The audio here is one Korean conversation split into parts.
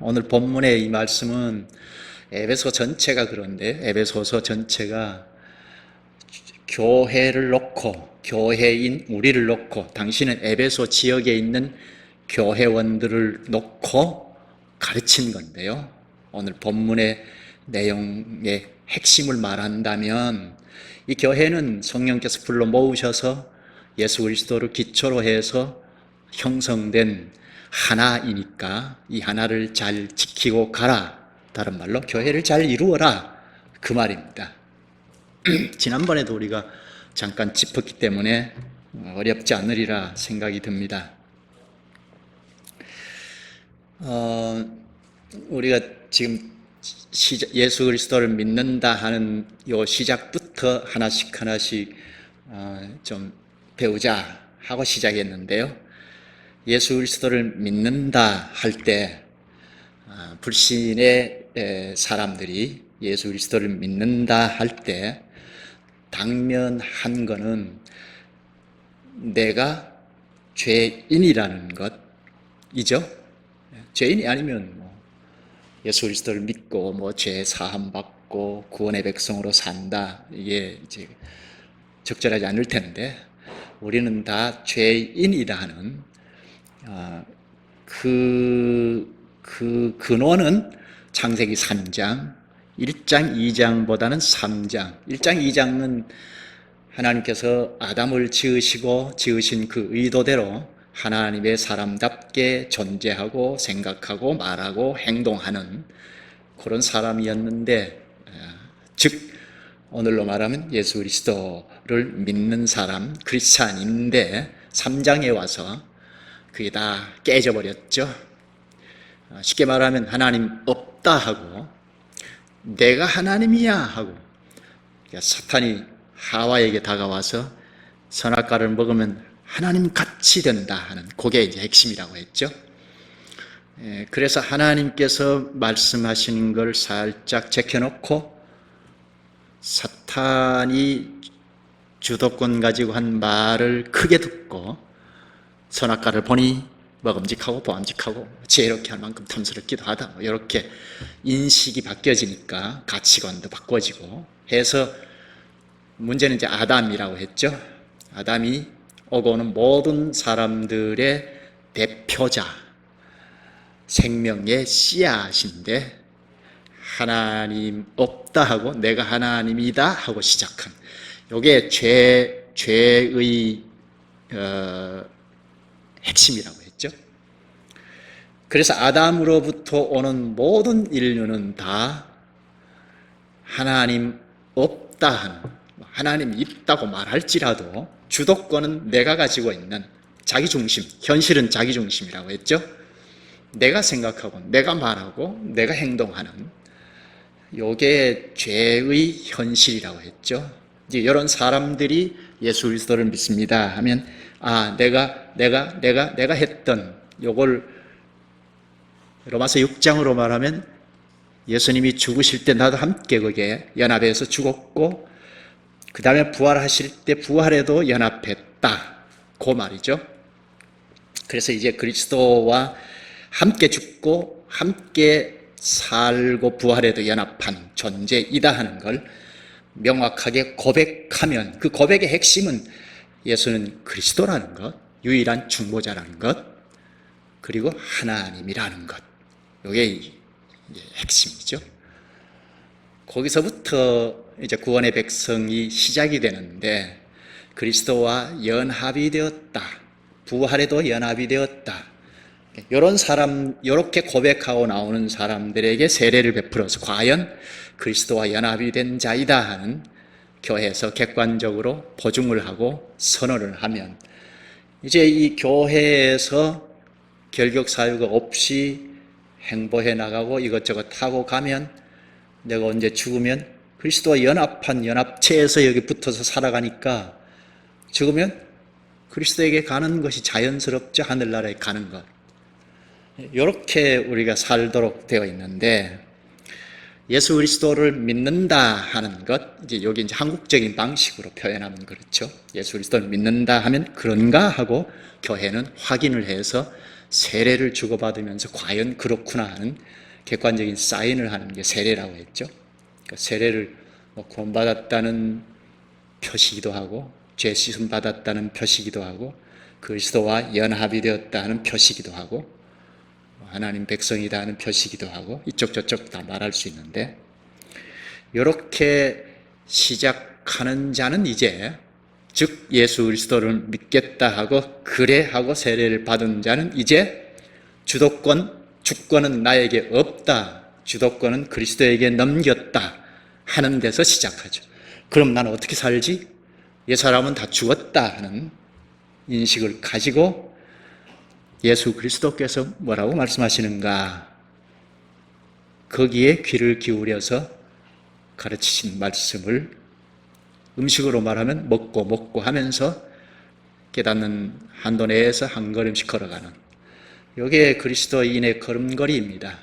오늘 본문의 이 말씀은 에베소 전체가 그런데 에베소서 전체가 교회를 놓고 교회인 우리를 놓고 당신은 에베소 지역에 있는 교회원들을 놓고 가르친 건데요. 오늘 본문의 내용의 핵심을 말한다면 이 교회는 성령께서 불러 모으셔서 예수 그리스도를 기초로 해서 형성된 하나이니까 이 하나를 잘 지키고 가라. 다른 말로 교회를 잘 이루어라. 그 말입니다. 지난번에도 우리가 잠깐 짚었기 때문에 어렵지 않으리라 생각이 듭니다. 우리가 지금 예수 그리스도를 믿는다 하는 요 시작부터 하나씩 좀 배우자 하고 시작했는데요. 예수 그리스도를 믿는다 할 때 불신의 사람들이 예수 그리스도를 믿는다 할 때 당면한 거는 내가 죄인이라는 것이죠. 죄인이 아니면 예수 그리스도를 믿고 죄 사함 받고 구원의 백성으로 산다, 이게 이제 적절하지 않을 텐데, 우리는 다 죄인이라 하는 그 근원은 창세기 3장 1장 2장보다는 3장 1장 2장은 하나님께서 아담을 지으신 그 의도대로 하나님의 사람답게 존재하고 생각하고 말하고 행동하는 그런 사람이었는데, 즉 오늘로 말하면 예수 그리스도를 믿는 사람, 크리스찬인데 3장에 와서 그게 다 깨져버렸죠. 쉽게 말하면 하나님 없다 하고 내가 하나님이야 하고, 사탄이 하와에게 다가와서 선악과를 먹으면 하나님 같이 된다 하는, 그게 이제 핵심이라고 했죠. 그래서 하나님께서 말씀하시는 걸 살짝 제껴놓고 사탄이 주도권 가지고 한 말을 크게 듣고 선악과를 보니 먹음직하고 보암직하고 지혜롭게 할 만큼 탐스럽기도 하다, 이렇게 인식이 바뀌어지니까 가치관도 바꿔지고 해서, 문제는 이제 아담이라고 했죠. 아담이 오고 오는 모든 사람들의 대표자, 생명의 씨앗인데 하나님 없다 하고 내가 하나님이다 하고 시작한, 이게 죄의 핵심이라고 했죠. 그래서 아담으로부터 오는 모든 인류는 다 하나님 없다 하는, 하나님 있다고 말할지라도 주도권은 내가 가지고 있는 자기중심, 현실은 자기중심이라고 했죠. 내가 생각하고 내가 말하고 내가 행동하는, 요게 죄의 현실이라고 했죠. 이제 이런 사람들이 예수 그리스도를 믿습니다 하면, 내가 했던 요걸 로마서 6장으로 말하면 예수님이 죽으실 때 나도 함께 거기에 연합해서 죽었고 그 다음에 부활하실 때 부활에도 연합했다, 그 말이죠. 그래서 이제 그리스도와 함께 죽고 함께 살고 부활에도 연합한 존재이다 하는 걸 명확하게 고백하면, 그 고백의 핵심은 예수는 그리스도라는 것, 유일한 중보자라는 것, 그리고 하나님이라는 것, 이게 핵심이죠. 거기서부터 이제 구원의 백성이 시작이 되는데, 그리스도와 연합이 되었다, 부활에도 연합이 되었다, 이런 사람, 이렇게 고백하고 나오는 사람들에게 세례를 베풀어서 과연 그리스도와 연합이 된 자이다 하는 교회에서 객관적으로 보증을 하고 선언을 하면, 이제 이 교회에서 결격 사유가 없이 행보해 나가고 이것저것 하고 가면, 내가 언제 죽으면 그리스도와 연합한 연합체에서 여기 붙어서 살아가니까 죽으면 그리스도에게 가는 것이 자연스럽죠. 하늘나라에 가는 것. 이렇게 우리가 살도록 되어 있는데, 예수 그리스도를 믿는다 하는 것, 이제 여기 이제 한국적인 방식으로 표현하면 그렇죠. 예수 그리스도를 믿는다 하면 그런가 하고 교회는 확인을 해서 세례를 주고받으면서 과연 그렇구나 하는 객관적인 사인을 하는 게 세례라고 했죠. 그러니까 세례를 구원받았다는 표시기도 하고 죄 씻음 받았다는 표시기도 하고 그리스도와 연합이 되었다는 표시기도 하고 하나님 백성이다 하는 표시기도 하고 이쪽 저쪽 다 말할 수 있는데, 이렇게 시작하는 자는 이제 즉 예수 그리스도를 믿겠다 하고 그래 하고 세례를 받은 자는 이제 주권은 나에게 없다, 주도권은 그리스도에게 넘겼다 하는 데서 시작하죠. 그럼 나는 어떻게 살지? 이 사람은 다 죽었다 하는 인식을 가지고 예수 그리스도께서 뭐라고 말씀하시는가, 거기에 귀를 기울여서 가르치신 말씀을 음식으로 말하면 먹고 하면서 깨닫는 한도 내에서 한 걸음씩 걸어가는, 이게 그리스도인의 걸음걸이입니다.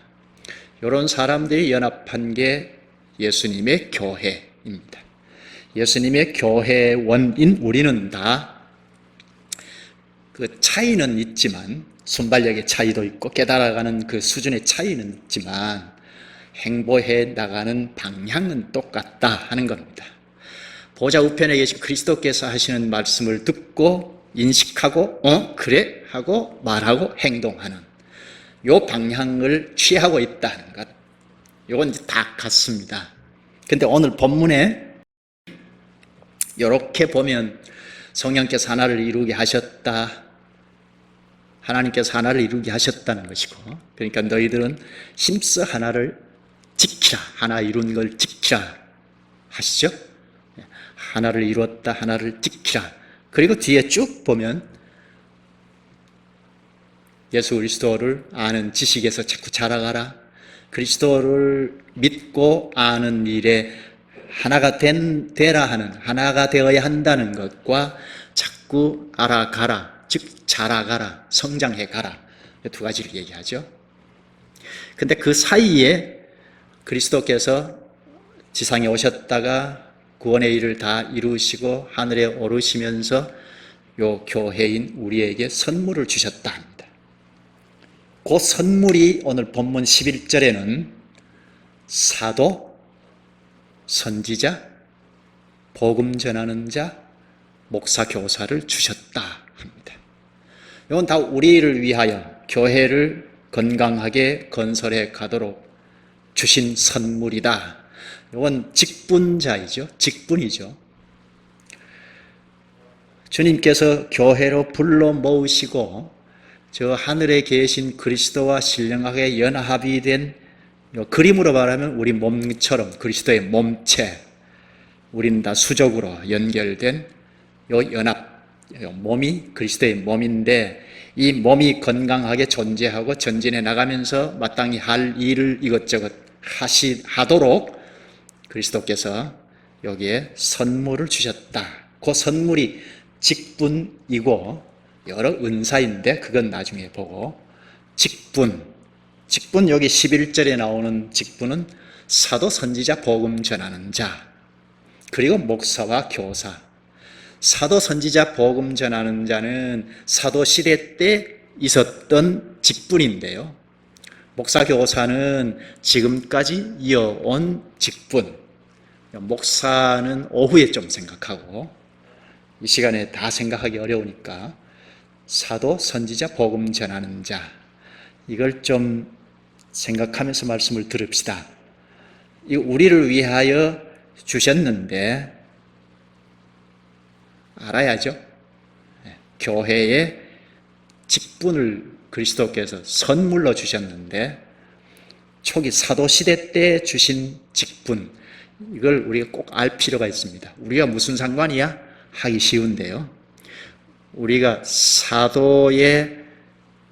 이런 사람들이 연합한 게 예수님의 교회입니다. 예수님의 교회원인 우리는 다 그 차이는 있지만, 순발력의 차이도 있고 깨달아가는 그 수준의 차이는 있지만 행보해 나가는 방향은 똑같다 하는 겁니다. 보좌 우편에 계신 그리스도께서 하시는 말씀을 듣고 인식하고 그래 하고 말하고 행동하는 요 방향을 취하고 있다는 것, 요건 이제 다 같습니다. 근데 오늘 본문에 이렇게 보면 성령께서 하나를 이루게 하셨다, 하나님께서 하나를 이루게 하셨다는 것이고, 그러니까 너희들은 힘써 하나를 지키라, 하나 이룬 걸 지키라 하시죠. 하나를 이루었다, 하나를 지키라. 그리고 뒤에 쭉 보면 예수 그리스도를 아는 지식에서 자꾸 자라가라, 그리스도를 믿고 아는 일에 하나가 되라 하는, 하나가 되어야 한다는 것과 자꾸 알아가라, 즉 자라가라, 성장해가라, 두 가지를 얘기하죠. 근데 그 사이에 그리스도께서 지상에 오셨다가 구원의 일을 다 이루시고 하늘에 오르시면서 요 교회인 우리에게 선물을 주셨다 합니다. 그 선물이 오늘 본문 11절에는 사도, 선지자, 복음 전하는 자, 목사, 교사를 주셨다 합니다. 이건 다 우리를 위하여 교회를 건강하게 건설해 가도록 주신 선물이다. 이건 직분자이죠. 직분이죠. 주님께서 교회로 불러 모으시고 저 하늘에 계신 그리스도와 신령하게 연합이 된, 그림으로 말하면 우리 몸처럼 그리스도의 몸체, 우린 다 수적으로 연결된 요 연합, 몸이 그리스도의 몸인데, 이 몸이 건강하게 존재하고 전진해 나가면서 마땅히 할 일을 이것저것 하도록 그리스도께서 여기에 선물을 주셨다. 그 선물이 직분이고 여러 은사인데 그건 나중에 보고, 직분 여기 11절에 나오는 직분은 사도, 선지자, 복음 전하는 자, 그리고 목사와 교사. 사도, 선지자, 복음 전하는 자는 사도 시대 때 있었던 직분인데요, 목사, 교사는 지금까지 이어온 직분. 목사는 오후에 좀 생각하고 이 시간에 다 생각하기 어려우니까 사도, 선지자, 복음 전하는 자, 이걸 좀 생각하면서 말씀을 들읍시다. 이 우리를 위하여 주셨는데 알아야죠. 교회의 직분을 그리스도께서 선물로 주셨는데, 초기 사도시대 때 주신 직분, 이걸 우리가 꼭 알 필요가 있습니다. 우리가 무슨 상관이야? 하기 쉬운데요, 우리가 사도의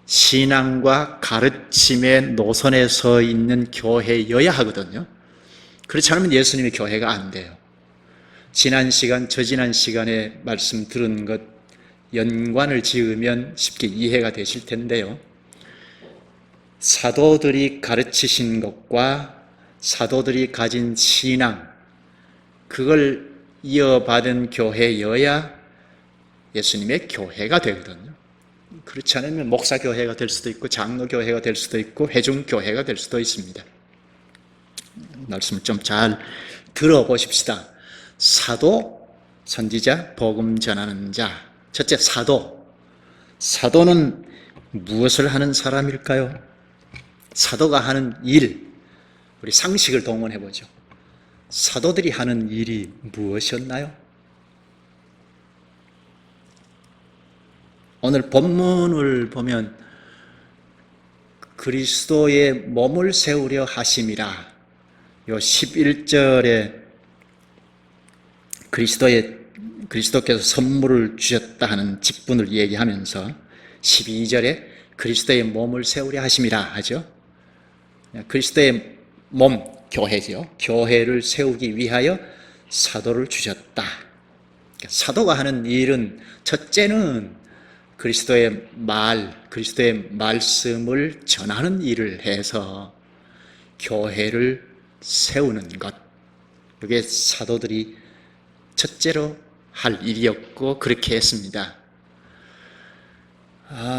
신앙과 가르침의 노선에 서 있는 교회여야 하거든요. 그렇지 않으면 예수님의 교회가 안 돼요. 지난 시간, 저지난 시간에 말씀 들은 것 연관을 지으면 쉽게 이해가 되실 텐데요, 사도들이 가르치신 것과 사도들이 가진 신앙, 그걸 이어받은 교회여야 예수님의 교회가 되거든요. 그렇지 않으면 목사교회가 될 수도 있고 장로교회가 될 수도 있고 회중교회가 될 수도 있습니다. 말씀을 좀 잘 들어보십시다. 사도, 선지자, 복음 전하는 자. 첫째, 사도. 사도는 무엇을 하는 사람일까요? 사도가 하는 일, 우리 상식을 동원해 보죠. 사도들이 하는 일이 무엇이었나요? 오늘 본문을 보면 그리스도의 몸을 세우려 하심이라, 요 11절에 그리스도께서 선물을 주셨다 하는 직분을 얘기하면서 12절에 그리스도의 몸을 세우려 하심이라 하죠. 그리스도의 몸, 교회죠. 교회를 세우기 위하여 사도를 주셨다. 사도가 하는 일은 첫째는 그리스도의 말씀을 전하는 일을 해서 교회를 세우는 것. 이게 사도들이 첫째로 할 일이었고 그렇게 했습니다.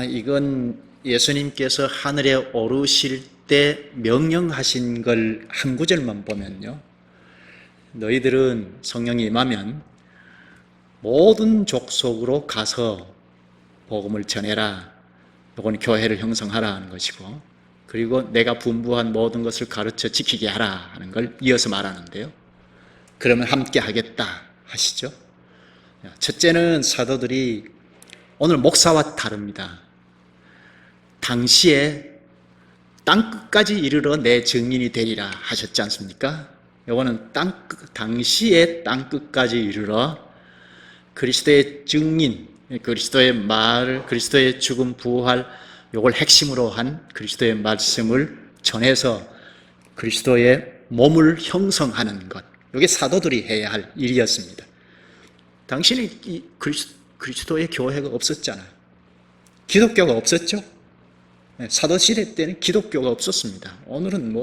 이건 예수님께서 하늘에 오르실 때 명령하신 걸 한 구절만 보면요. 너희들은 성령이 임하면 모든 족속으로 가서 복음을 전해라. 이건 교회를 형성하라 하는 것이고, 그리고 내가 분부한 모든 것을 가르쳐 지키게 하라 하는 걸 이어서 말하는데요. 그러면 함께 하겠다 하시죠. 첫째는 사도들이 오늘 목사와 다릅니다. 당시에 땅끝까지 이르러 내 증인이 되리라 하셨지 않습니까? 이거는 당시에 땅끝까지 이르러 그리스도의 증인, 그리스도의 말, 그리스도의 죽음, 부활, 이걸 핵심으로 한 그리스도의 말씀을 전해서 그리스도의 몸을 형성하는 것. 이게 사도들이 해야 할 일이었습니다. 당신이 그리스도의 교회가 없었잖아요. 기독교가 없었죠. 사도시대 때는 기독교가 없었습니다. 오늘은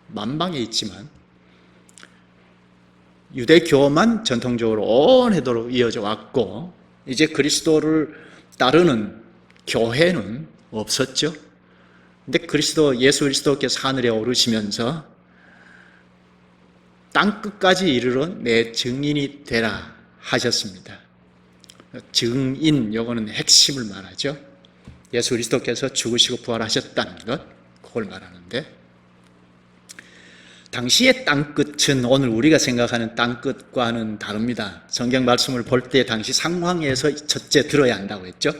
만방에 있지만 유대교만 전통적으로 오래도록 이어져 왔고, 이제 그리스도를 따르는 교회는 없었죠. 근데 예수 그리스도께서 하늘에 오르시면서 땅끝까지 이르러 내 증인이 되라 하셨습니다. 증인, 요거는 핵심을 말하죠. 예수 그리스도께서 죽으시고 부활하셨다는 것, 그걸 말하는데, 당시의 땅끝은 오늘 우리가 생각하는 땅끝과는 다릅니다. 성경 말씀을 볼 때 당시 상황에서 첫째 들어야 한다고 했죠.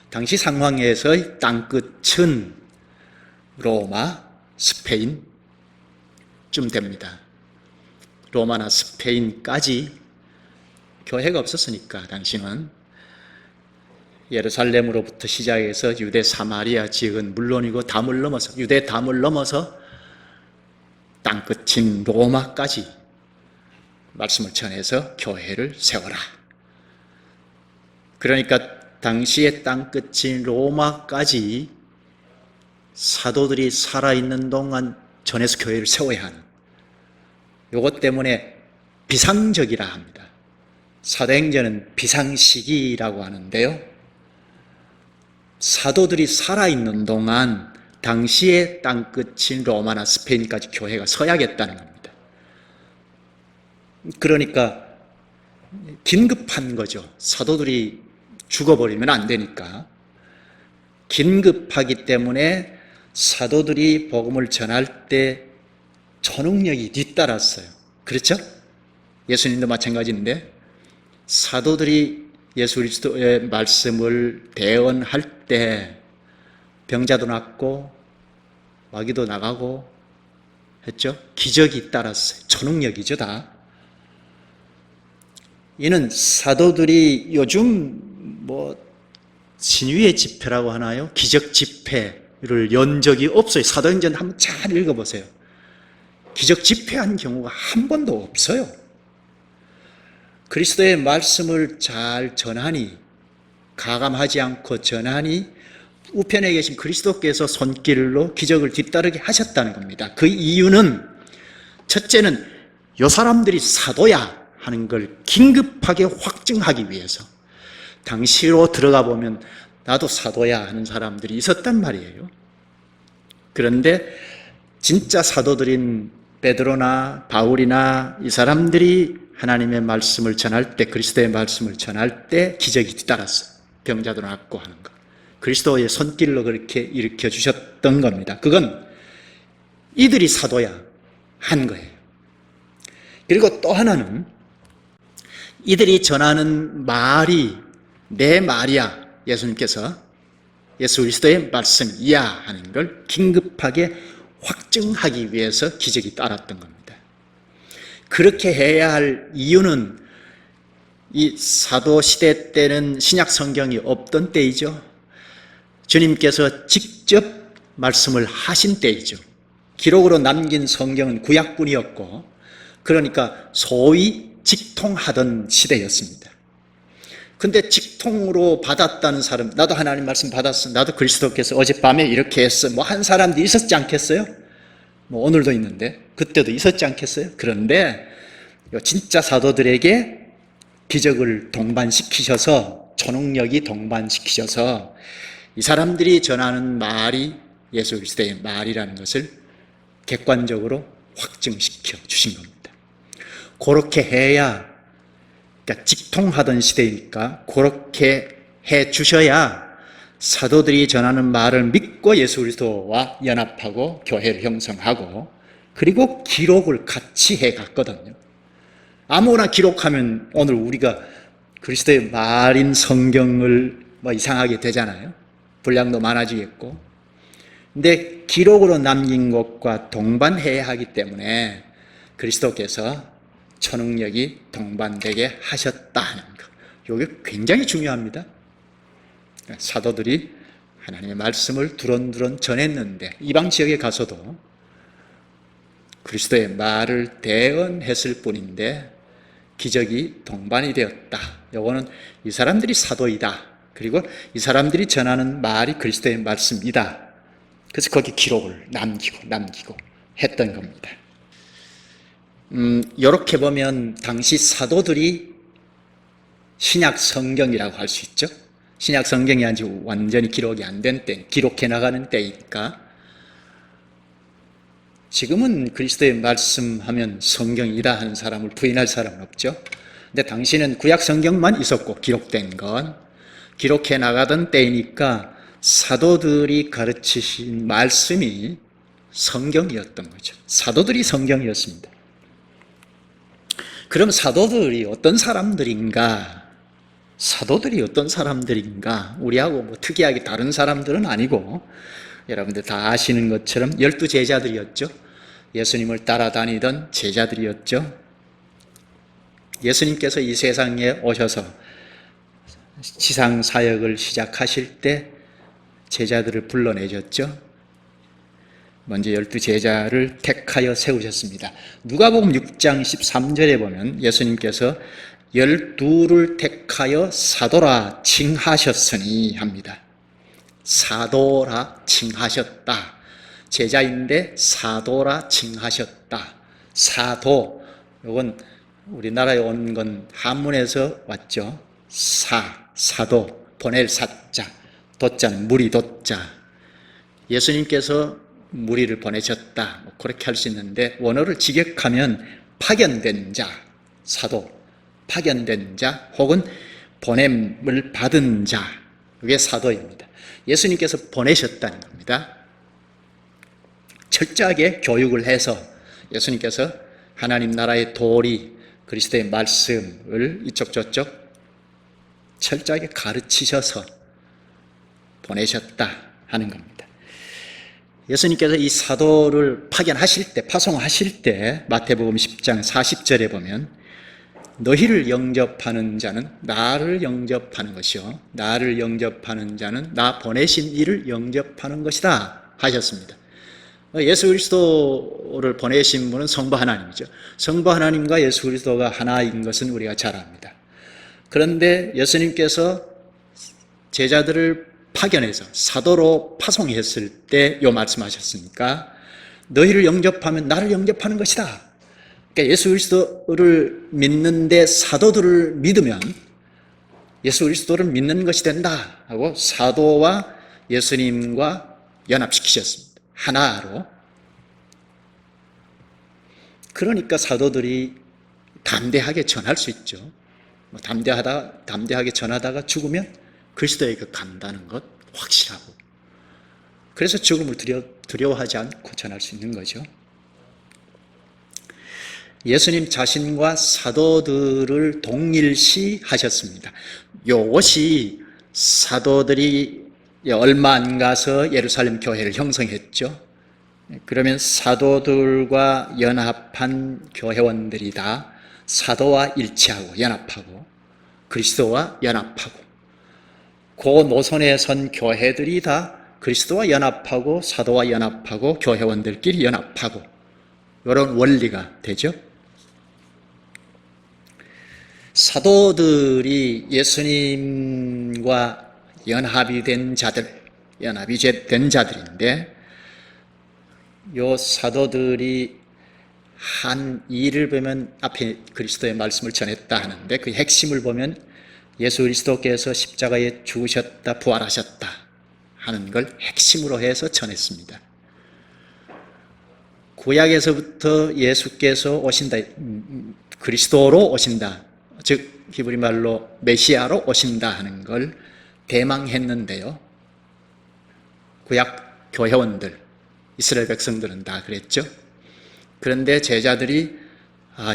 당시 상황에서의 땅끝은 로마, 스페인쯤 됩니다. 로마나 스페인까지 교회가 없었으니까 당시는 예루살렘으로부터 시작해서 유대 사마리아 지역은 물론이고 유대 담을 넘어서 땅끝인 로마까지 말씀을 전해서 교회를 세워라. 그러니까 당시의 땅끝인 로마까지 사도들이 살아있는 동안 전해서 교회를 세워야 하는, 이것 때문에 비상적이라 합니다. 사도행전은 비상시기라고 하는데요. 사도들이 살아있는 동안 당시의 땅끝인 로마나 스페인까지 교회가 서야겠다는 겁니다. 그러니까 긴급한 거죠. 사도들이 죽어버리면 안 되니까. 긴급하기 때문에 사도들이 복음을 전할 때 초능력이 뒤따랐어요. 그렇죠? 예수님도 마찬가지인데, 사도들이 예수 그리스도의 말씀을 대언할 때 병자도 낫고 마귀도 나가고 했죠. 기적이 따랐어요. 초능력이죠, 다. 이는 사도들이 요즘 진위의 집회라고 하나요? 기적 집회를 연 적이 없어요. 사도행전 한번 잘 읽어보세요. 기적 집회한 경우가 한 번도 없어요. 그리스도의 말씀을 잘 전하니, 가감하지 않고 전하니 우편에 계신 그리스도께서 손길로 기적을 뒤따르게 하셨다는 겁니다. 그 이유는 첫째는 이 사람들이 사도야 하는 걸 긴급하게 확증하기 위해서. 당시로 들어가 보면 나도 사도야 하는 사람들이 있었단 말이에요. 그런데 진짜 사도들인 베드로나 바울이나 이 사람들이 하나님의 말씀을 전할 때, 그리스도의 말씀을 전할 때 기적이 뒤따랐어요. 병자도 낫고 하는 것. 그리스도의 손길로 그렇게 일으켜 주셨던 겁니다. 그건 이들이 사도야 한 거예요. 그리고 또 하나는 이들이 전하는 말이 내 말이야. 예수님께서 예수 그리스도의 말씀이야 하는 걸 긴급하게 확증하기 위해서 기적이 따랐던 겁니다. 그렇게 해야 할 이유는 이 사도 시대 때는 신약 성경이 없던 때이죠. 주님께서 직접 말씀을 하신 때이죠. 기록으로 남긴 성경은 구약뿐이었고, 그러니까 소위 직통하던 시대였습니다. 근데 직통으로 받았다는 사람, 나도 하나님 말씀 받았어, 나도 그리스도께서 어젯밤에 이렇게 했어, 뭐 한 사람도 있었지 않겠어요? 뭐 오늘도 있는데 그때도 있었지 않겠어요? 그런데 진짜 사도들에게 기적을 동반시키셔서, 초능력이 동반시키셔서 이 사람들이 전하는 말이 예수 그리스도의 말이라는 것을 객관적으로 확증시켜 주신 겁니다. 그렇게 해야, 그러니까 직통하던 시대이니까 그렇게 해 주셔야 사도들이 전하는 말을 믿고 예수 그리스도와 연합하고 교회를 형성하고, 그리고 기록을 같이 해 갔거든요. 아무나 기록하면 오늘 우리가 그리스도의 말인 성경을 뭐 이상하게 되잖아요. 분량도 많아지겠고. 근데 기록으로 남긴 것과 동반해야 하기 때문에 그리스도께서 초능력이 동반되게 하셨다는 것. 이게 굉장히 중요합니다. 사도들이 하나님의 말씀을 두런두런 전했는데 이방 지역에 가서도 그리스도의 말을 대언했을 뿐인데 기적이 동반이 되었다. 이거는 이 사람들이 사도이다. 그리고 이 사람들이 전하는 말이 그리스도의 말씀이다. 그래서 거기 기록을 남기고 했던 겁니다. 이렇게 보면 당시 사도들이 신약 성경이라고 할 수 있죠. 신약 성경이 아직 완전히 기록이 안 된 때, 기록해 나가는 때이니까. 지금은 그리스도의 말씀하면 성경이다 하는 사람을 부인할 사람은 없죠. 근데 당시는 구약 성경만 있었고 기록된 건 기록해 나가던 때이니까 사도들이 가르치신 말씀이 성경이었던 거죠. 사도들이 성경이었습니다. 그럼 사도들이 어떤 사람들인가? 사도들이 어떤 사람들인가? 우리하고 뭐 특이하게 다른 사람들은 아니고 여러분들 다 아시는 것처럼 12제자들이었죠. 예수님을 따라다니던 제자들이었죠. 예수님께서 이 세상에 오셔서 지상 사역을 시작하실 때 제자들을 불러내셨죠. 먼저 12제자를 택하여 세우셨습니다. 누가복음 6장 13절에 보면 예수님께서 12를 택하여 사도라 칭하셨으니 합니다. 사도라 칭하셨다. 제자인데 사도라 칭하셨다. 사도, 이건 우리나라에 온 건 한문에서 왔죠. 사도, 보낼 사자, 도자는 무리 도자. 예수님께서 무리를 보내셨다. 뭐 그렇게 할 수 있는데 원어를 직역하면 파견된 자, 사도, 파견된 자 혹은 보냄을 받은 자, 이게 사도입니다. 예수님께서 보내셨다는 겁니다. 철저하게 교육을 해서 예수님께서 하나님 나라의 도리, 그리스도의 말씀을 이쪽 저쪽 철저하게 가르치셔서 보내셨다 하는 겁니다. 예수님께서 이 사도를 파견하실 때, 파송하실 때 마태복음 10장 40절에 보면 너희를 영접하는 자는 나를 영접하는 것이요 나를 영접하는 자는 나 보내신 이를 영접하는 것이다 하셨습니다. 예수 그리스도를 보내신 분은 성부 하나님이죠. 성부 하나님과 예수 그리스도가 하나인 것은 우리가 잘 압니다. 그런데 예수님께서 제자들을 파견해서 사도로 파송했을 때 요 말씀하셨으니까 너희를 영접하면 나를 영접하는 것이다. 그러니까 예수 그리스도를 믿는데 사도들을 믿으면 예수 그리스도를 믿는 것이 된다 하고 사도와 예수님과 연합시키셨습니다. 하나로. 그러니까 사도들이 담대하게 전할 수 있죠. 담대하게 전하다가 죽으면 그리스도에게 간다는 것 확실하고, 그래서 죽음을 두려워하지 않고 전할 수 있는 거죠. 예수님 자신과 사도들을 동일시 하셨습니다. 이것이 사도들이 얼마 안 가서 예루살렘 교회를 형성했죠. 그러면 사도들과 연합한 교회원들이 다 사도와 일치하고 연합하고 그리스도와 연합하고, 그 노선에 선 교회들이 다 그리스도와 연합하고 사도와 연합하고 교회원들끼리 연합하고, 이런 원리가 되죠. 사도들이 예수님과 연합이 된 자들인데, 요 사도들이 한 일을 보면 앞에 그리스도의 말씀을 전했다 하는데, 그 핵심을 보면 예수 그리스도께서 십자가에 죽으셨다 부활하셨다 하는 걸 핵심으로 해서 전했습니다. 구약에서부터 예수께서 오신다, 그리스도로 오신다, 즉 히브리 말로 메시아로 오신다 하는 걸 대망했는데요. 구약 교회원들, 이스라엘 백성들은 다 그랬죠. 그런데 제자들이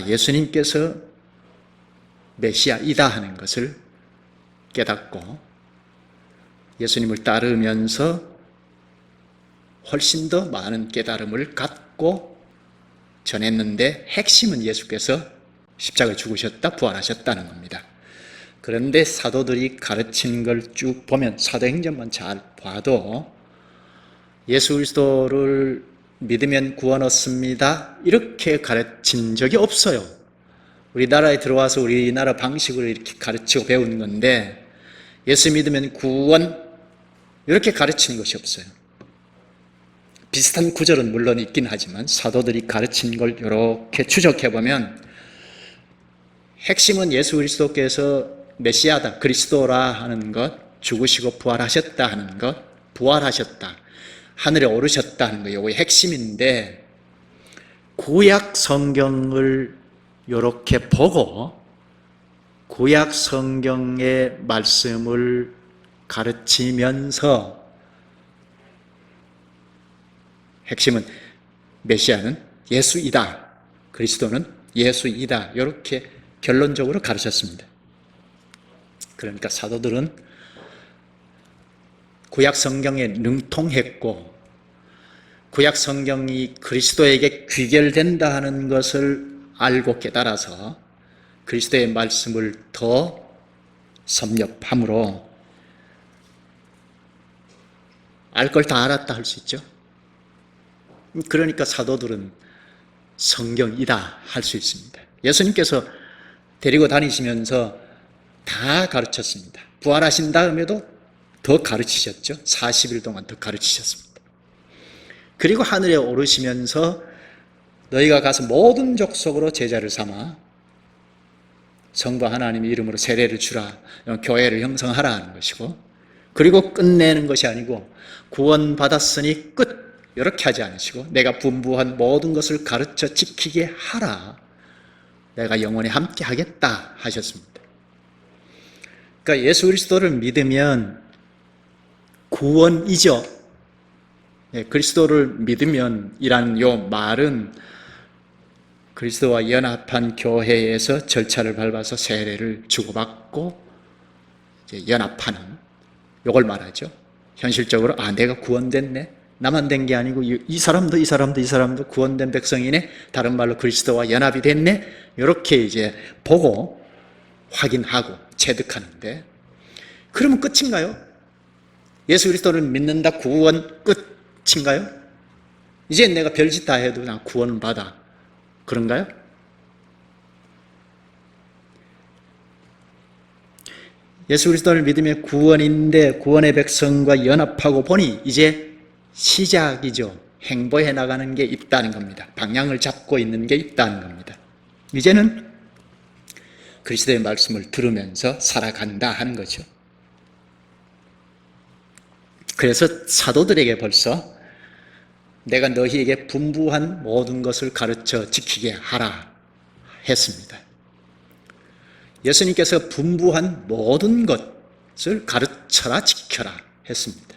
예수님께서 메시아이다 하는 것을 깨닫고 예수님을 따르면서 훨씬 더 많은 깨달음을 갖고 전했는데, 핵심은 예수께서 십자가에 죽으셨다 부활하셨다는 겁니다. 그런데 사도들이 가르친 걸 쭉 보면, 사도행전만 잘 봐도 예수 그리스도를 믿으면 구원 얻습니다 이렇게 가르친 적이 없어요. 우리나라에 들어와서 우리나라 방식으로 이렇게 가르치고 배운 건데, 예수 믿으면 구원 이렇게 가르치는 것이 없어요. 비슷한 구절은 물론 있긴 하지만 사도들이 가르친 걸 이렇게 추적해보면 핵심은 예수 그리스도께서 메시아다, 그리스도라 하는 것, 죽으시고 부활하셨다 하는 것, 부활하셨다, 하늘에 오르셨다 하는 거, 이게 핵심인데, 구약 성경을 이렇게 보고 구약 성경의 말씀을 가르치면서 핵심은 메시아는 예수이다, 그리스도는 예수이다, 이렇게 결론적으로 가르쳤습니다. 그러니까 사도들은 구약 성경에 능통했고, 구약 성경이 그리스도에게 귀결된다 하는 것을 알고 깨달아서 그리스도의 말씀을 더 섭렵함으로 알 걸 다 알았다 할 수 있죠. 그러니까 사도들은 성경이다 할 수 있습니다. 예수님께서 데리고 다니시면서 다 가르쳤습니다. 부활하신 다음에도 더 가르치셨죠. 40일 동안 더 가르치셨습니다. 그리고 하늘에 오르시면서 너희가 가서 모든 족속으로 제자를 삼아 성부 하나님의 이름으로 세례를 주라, 교회를 형성하라 하는 것이고, 그리고 끝내는 것이 아니고 구원 받았으니 끝 이렇게 하지 않으시고 내가 분부한 모든 것을 가르쳐 지키게 하라, 내가 영원히 함께 하겠다 하셨습니다. 그러니까 예수 그리스도를 믿으면 구원이죠. 그리스도를 믿으면 이란 요 말은 그리스도와 연합한 교회에서 절차를 밟아서 세례를 주고받고 이제 연합하는, 요걸 말하죠. 현실적으로 내가 구원됐네, 나만 된 게 아니고 이 사람도 구원된 백성이네, 다른 말로 그리스도와 연합이 됐네, 이렇게 이제 보고 확인하고 체득하는데, 그러면 끝인가요? 예수 그리스도를 믿는다, 구원 끝인가요? 이제 내가 별짓 다 해도 난 구원을 받아, 그런가요? 예수 그리스도를 믿으면 구원인데, 구원의 백성과 연합하고 보니 이제 시작이죠. 행보해 나가는 게 있다는 겁니다. 방향을 잡고 있는 게 있다는 겁니다. 이제는 그리스도의 말씀을 들으면서 살아간다 하는 거죠. 그래서 사도들에게 벌써 내가 너희에게 분부한 모든 것을 가르쳐 지키게 하라 했습니다. 예수님께서 분부한 모든 것을 가르쳐라 지켜라 했습니다.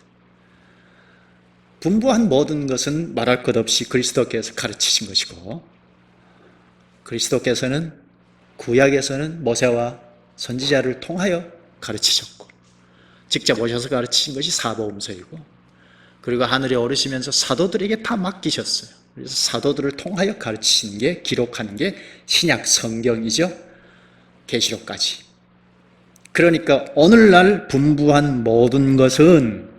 분부한 모든 것은 말할 것 없이 그리스도께서 가르치신 것이고, 그리스도께서는 구약에서는 모세와 선지자를 통하여 가르치셨고, 직접 오셔서 가르치신 것이 사복음서이고, 그리고 하늘에 오르시면서 사도들에게 다 맡기셨어요. 그래서 사도들을 통하여 가르치신 게, 기록하는 게 신약 성경이죠. 계시록까지. 그러니까 오늘날 분부한 모든 것은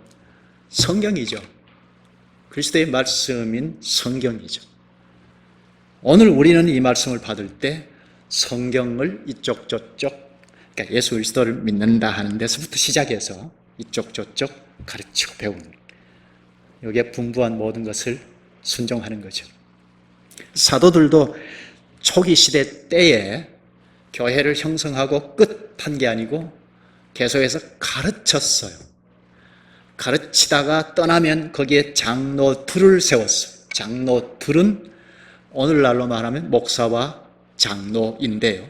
성경이죠. 그리스도의 말씀인 성경이죠. 오늘 우리는 이 말씀을 받을 때 성경을 이쪽 저쪽, 그러니까 예수 그리스도를 믿는다 하는 데서부터 시작해서 이쪽 저쪽 가르치고 배우는, 여기에 분부한 모든 것을 순종하는 거죠. 사도들도 초기 시대 때에 교회를 형성하고 끝한 게 아니고 계속해서 가르쳤어요. 가르치다가 떠나면 거기에 장로들을 세웠어요. 장로들은 오늘날로 말하면 목사와 장로인데요.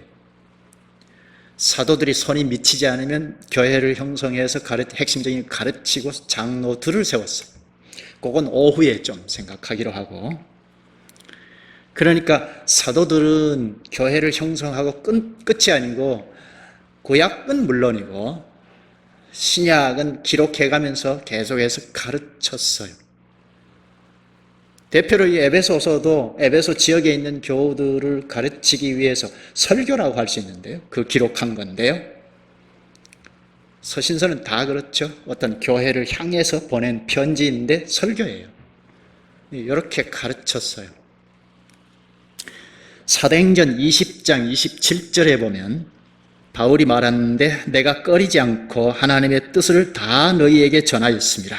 사도들이 손이 미치지 않으면 교회를 형성해서 핵심적인 가르치고 장로들을 세웠어요. 그건 오후에 좀 생각하기로 하고, 그러니까 사도들은 교회를 형성하고 끝이 아니고 구약은 물론이고 신약은 기록해가면서 계속해서 가르쳤어요. 대표로 이 에베소서도 에베소 지역에 있는 교우들을 가르치기 위해서 설교라고 할 수 있는데요. 그 기록한 건데요. 서신서는 다 그렇죠. 어떤 교회를 향해서 보낸 편지인데 설교예요. 이렇게 가르쳤어요. 사도행전 20장 27절에 보면 바울이 말하는데, 내가 꺼리지 않고 하나님의 뜻을 다 너희에게 전하였습니다.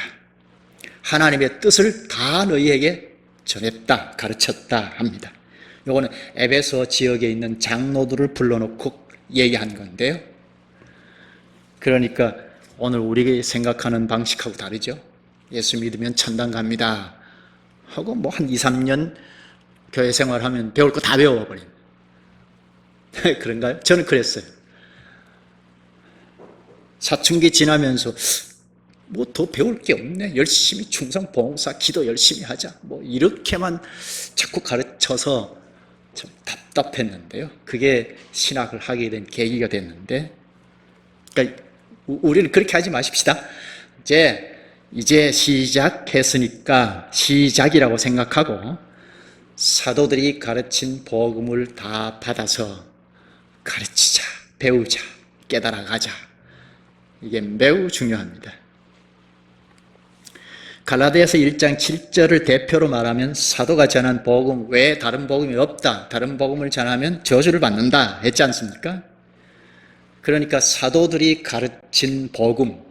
하나님의 뜻을 다 너희에게 전했다, 가르쳤다 합니다. 이거는 에베소 지역에 있는 장로들을 불러놓고 얘기한 건데요. 그러니까 오늘 우리가 생각하는 방식하고 다르죠. 예수 믿으면 천당 갑니다 하고 뭐 한 2, 3년 교회 생활하면 배울 거 다 배워버린 그런가요? 저는 그랬어요. 사춘기 지나면서 뭐 더 배울 게 없네, 열심히 충성 봉사 기도 열심히 하자, 뭐 이렇게만 자꾸 가르쳐서 참 답답했는데요. 그게 신학을 하게 된 계기가 됐는데, 그러니까 우리는 그렇게 하지 마십시다. 이제 시작했으니까 시작이라고 생각하고 사도들이 가르친 복음을 다 받아서 가르치자, 배우자, 깨달아가자. 이게 매우 중요합니다. 갈라디아서 1장 7절을 대표로 말하면 사도가 전한 복음 외에 다른 복음이 없다, 다른 복음을 전하면 저주를 받는다 했지 않습니까? 그러니까 사도들이 가르친 복음,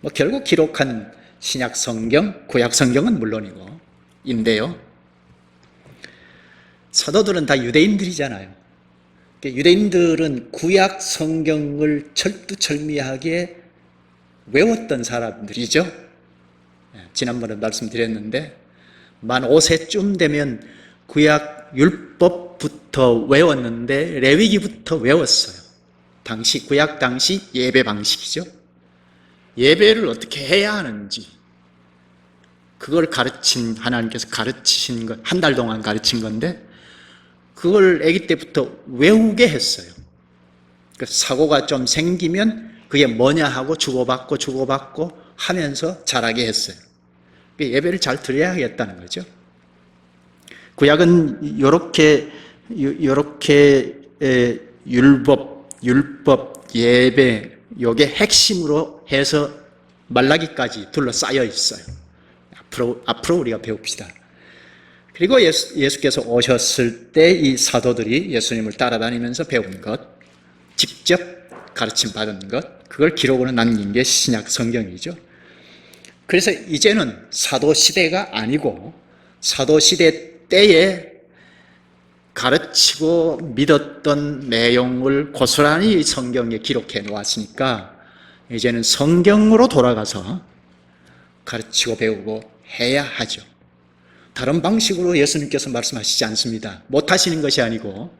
뭐 결국 기록한 신약 성경, 구약 성경은 물론이고 인데요. 사도들은 다 유대인들이잖아요. 유대인들은 구약 성경을 철두철미하게 외웠던 사람들이죠. 지난번에 말씀드렸는데 만 5세쯤 되면 구약 율법부터 외웠는데 레위기부터 외웠어요. 당시 구약 당시 예배 방식이죠. 예배를 어떻게 해야 하는지 그걸 하나님께서 가르치신 것, 한 달 동안 가르친 건데 그걸 아기 때부터 외우게 했어요. 사고가 좀 생기면 그게 뭐냐 하고 주고받고 하면서 자라게 했어요. 예배를 잘 드려야겠다는 거죠. 구약은 이렇게 율법, 예배, 요게 핵심으로 해서 말라기까지 둘러싸여 있어요. 앞으로 우리가 배웁시다. 그리고 예수께서 오셨을 때 이 사도들이 예수님을 따라다니면서 배운 것, 직접 가르침 받은 것, 그걸 기록으로 남긴 게 신약 성경이죠. 그래서 이제는 사도 시대가 아니고 사도 시대 때에 가르치고 믿었던 내용을 고스란히 성경에 기록해 놓았으니까 이제는 성경으로 돌아가서 가르치고 배우고 해야 하죠. 다른 방식으로 예수님께서 말씀하시지 않습니다. 못하시는 것이 아니고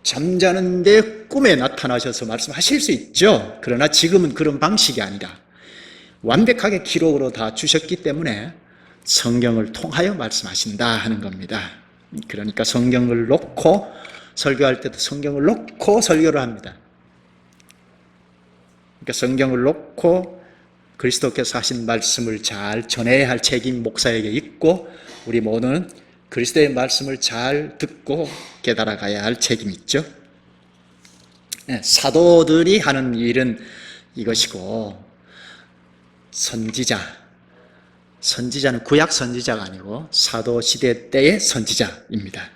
잠자는데 꿈에 나타나셔서 말씀하실 수 있죠. 그러나 지금은 그런 방식이 아니라 완벽하게 기록으로 다 주셨기 때문에 성경을 통하여 말씀하신다 하는 겁니다. 그러니까 성경을 놓고 설교할 때도 성경을 놓고 설교를 합니다. 그러니까 성경을 놓고 그리스도께서 하신 말씀을 잘 전해야 할 책임이 목사에게 있고 우리 모두는 그리스도의 말씀을 잘 듣고 깨달아 가야 할 책임이 있죠. 사도들이 하는 일은 이것이고 선지자는 구약 선지자가 아니고 사도 시대 때의 선지자입니다.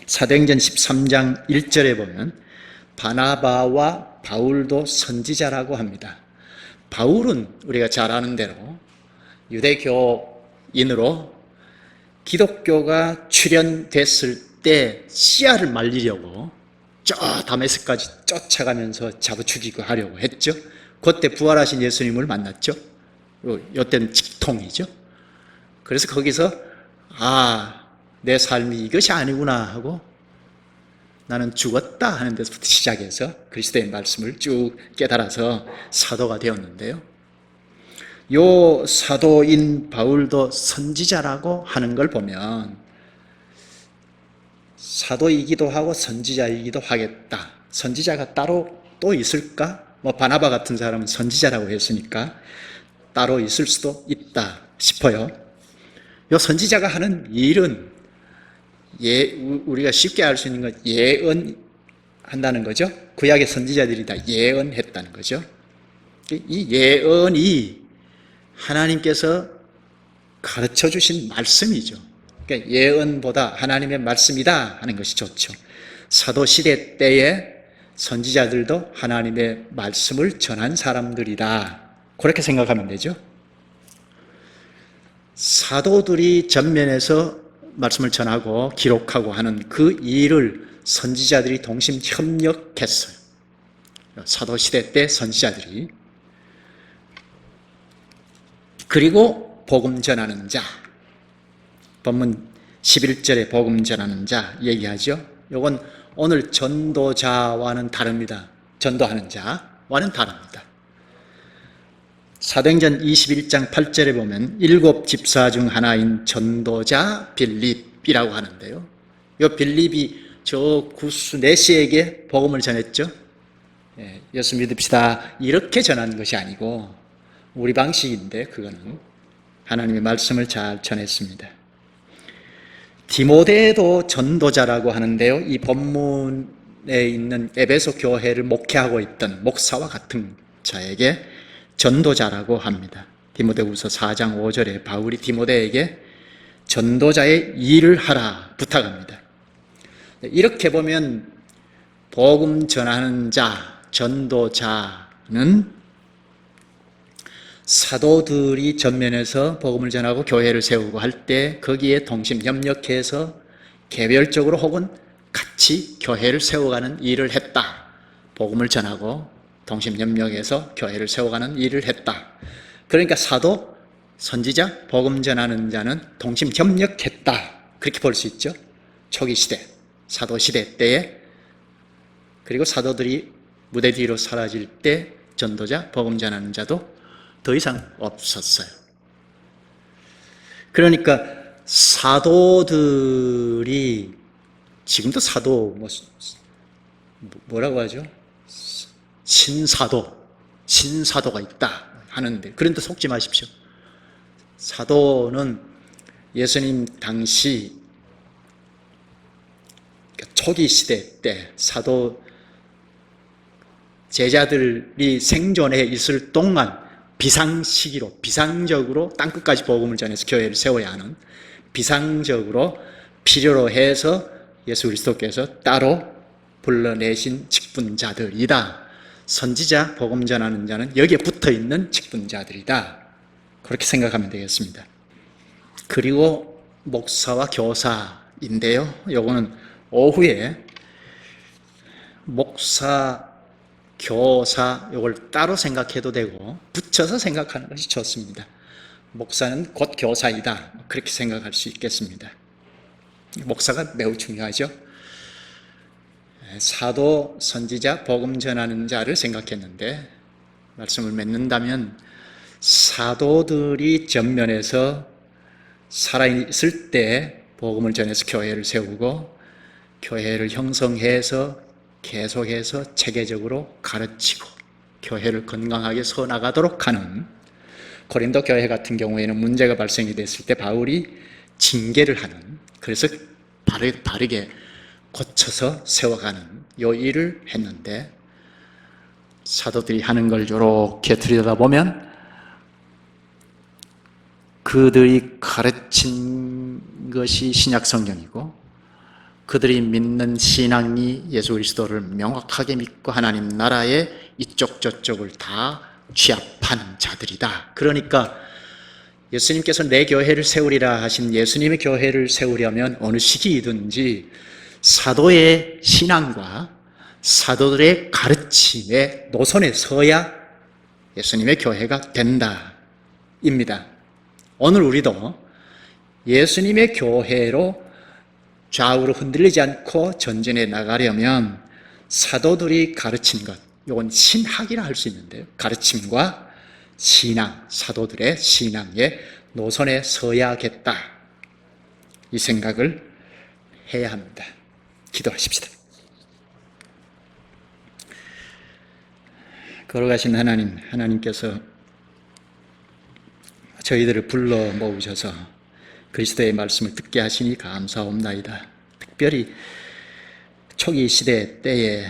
사도행전 13장 1절에 보면 바나바와 바울도 선지자라고 합니다. 바울은 우리가 잘 아는 대로 유대교인으로 기독교가 출현됐을 때 씨알을 말리려고 저 다메섹까지 쫓아가면서 잡아 죽이고 하려고 했죠. 그때 부활하신 예수님을 만났죠. 이때는 직통이죠. 그래서 거기서 내 삶이 이것이 아니구나 하고 나는 죽었다 하는 데서부터 시작해서 그리스도의 말씀을 쭉 깨달아서 사도가 되었는데요. 요 사도인 바울도 선지자라고 하는 걸 보면 사도이기도 하고 선지자이기도 하겠다. 선지자가 따로 또 있을까? 바나바 같은 사람은 선지자라고 했으니까 따로 있을 수도 있다 싶어요. 요 선지자가 하는 일은 우리가 쉽게 알 수 있는 건 예언한다는 거죠. 구약의 선지자들이 다 예언했다는 거죠. 이 예언이 하나님께서 가르쳐 주신 말씀이죠. 그러니까 예언보다 하나님의 말씀이다 하는 것이 좋죠. 사도시대 때의 선지자들도 하나님의 말씀을 전한 사람들이다. 그렇게 생각하면 되죠. 사도들이 전면에서 말씀을 전하고 기록하고 하는 그 일을 선지자들이 동심 협력했어요. 사도시대 때 선지자들이. 그리고 복음 전하는 자, 본문 11절에 복음 전하는 자 얘기하죠. 이건 오늘 전도자와는 다릅니다. 전도하는 자와는 다릅니다. 사도행전 21장 8절에 보면 7 집사 중 하나인 전도자 빌립이라고 하는데요. 이 빌립이 저 구스 네시에게 복음을 전했죠. 예수 믿읍시다 이렇게 전하는 것이 아니고 우리 방식인데 그거는 하나님의 말씀을 잘 전했습니다. 디모데도 전도자라고 하는데요. 이 본문에 있는 에베소 교회를 목회하고 있던 목사와 같은 자에게 전도자라고 합니다. 디모데후서 4장 5절에 바울이 디모데에게 전도자의 일을 하라 부탁합니다. 이렇게 보면 복음 전하는 자, 전도자는 사도들이 전면에서 복음을 전하고 교회를 세우고 할 때 거기에 동심 협력해서 개별적으로 혹은 같이 교회를 세워가는 일을 했다. 복음을 전하고 동심 협력해서 교회를 세워가는 일을 했다. 그러니까 사도, 선지자, 복음 전하는 자는 동심 협력했다. 그렇게 볼 수 있죠. 초기 시대, 사도 시대 때에. 그리고 사도들이 무대 뒤로 사라질 때 전도자, 복음 전하는 자도 더 이상 없었어요. 그러니까 사도들이 지금도 사도 뭐라고 하죠? 신사도가 있다 하는데 그런데 속지 마십시오. 사도는 예수님 당시 초기 시대 때 사도 제자들이 생존해 있을 동안 비상적으로 땅끝까지 복음을 전해서 교회를 세워야 하는 비상적으로 필요로 해서 예수 그리스도께서 따로 불러내신 직분자들이다. 선지자, 복음 전하는 자는 여기에 붙어있는 직분자들이다. 그렇게 생각하면 되겠습니다. 그리고 목사와 교사 인데요. 요거는 오후에 목사, 교사 요걸 따로 생각해도 되고 붙여서 생각하는 것이 좋습니다. 목사는 곧 교사이다. 그렇게 생각할 수 있겠습니다. 목사가 매우 중요하죠. 사도, 선지자, 복음 전하는 자를 생각했는데 말씀을 맺는다면 사도들이 전면에서 살아있을 때 복음을 전해서 교회를 세우고 교회를 형성해서 계속해서 체계적으로 가르치고 교회를 건강하게 서나가도록 하는, 고린도 교회 같은 경우에는 문제가 발생이 됐을 때 바울이 징계를 하는, 그래서 바르게 고쳐서 세워가는 요 일을 했는데, 사도들이 하는 걸 이렇게 들여다보면 그들이 가르친 것이 신약 성경이고 그들이 믿는 신앙이 예수 그리스도를 명확하게 믿고 하나님 나라의 이쪽 저쪽을 다 취합하는 자들이다. 그러니까 예수님께서 내 교회를 세우리라 하신 예수님의 교회를 세우려면 어느 시기이든지 사도의 신앙과 사도들의 가르침의 노선에 서야 예수님의 교회가 된다입니다. 오늘 우리도 예수님의 교회로 좌우로 흔들리지 않고 전진해 나가려면 사도들이 가르친 것, 이건 신학이라 할 수 있는데요. 가르침과 신앙, 사도들의 신앙의 노선에 서야겠다. 이 생각을 해야 합니다. 기도하십시다. 걸어가신 하나님, 하나님께서 저희들을 불러 모으셔서 그리스도의 말씀을 듣게 하시니 감사옵나이다. 특별히 초기 시대 때에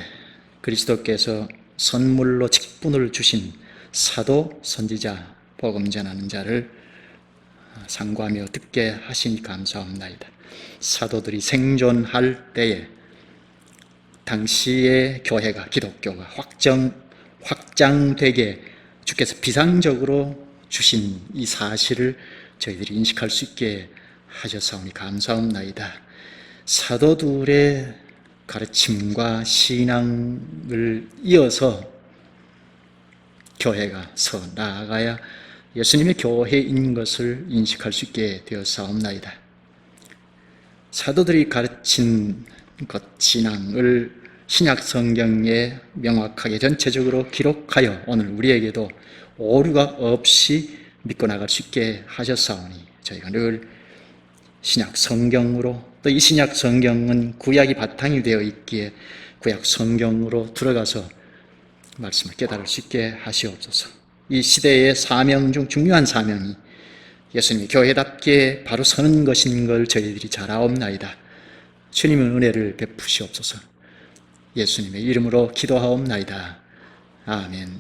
그리스도께서 선물로 직분을 주신 사도, 선지자, 복음 전하는 자를 상고하며 듣게 하시니 감사옵나이다. 사도들이 생존할 때에 당시의 교회가, 기독교가 확장되게 주께서 비상적으로 주신 이 사실을 저희들이 인식할 수 있게 하셔서오니 감사옵나이다. 사도들의 가르침과 신앙을 이어서 교회가 서 나아가야 예수님의 교회인 것을 인식할 수 있게 되었사옵나이다. 사도들이 가르친 것, 신앙을 신약 성경에 명확하게 전체적으로 기록하여 오늘 우리에게도 오류가 없이 믿고 나갈 수 있게 하셨사오니 저희가 늘 신약 성경으로, 또 이 신약 성경은 구약이 바탕이 되어 있기에 구약 성경으로 들어가서 말씀을 깨달을 수 있게 하시옵소서. 이 시대의 사명 중 중요한 사명이 예수님의 교회답게 바로 서는 것인 걸 저희들이 잘 아옵나이다. 주님의 은혜를 베푸시옵소서. 예수님의 이름으로 기도하옵나이다. 아멘.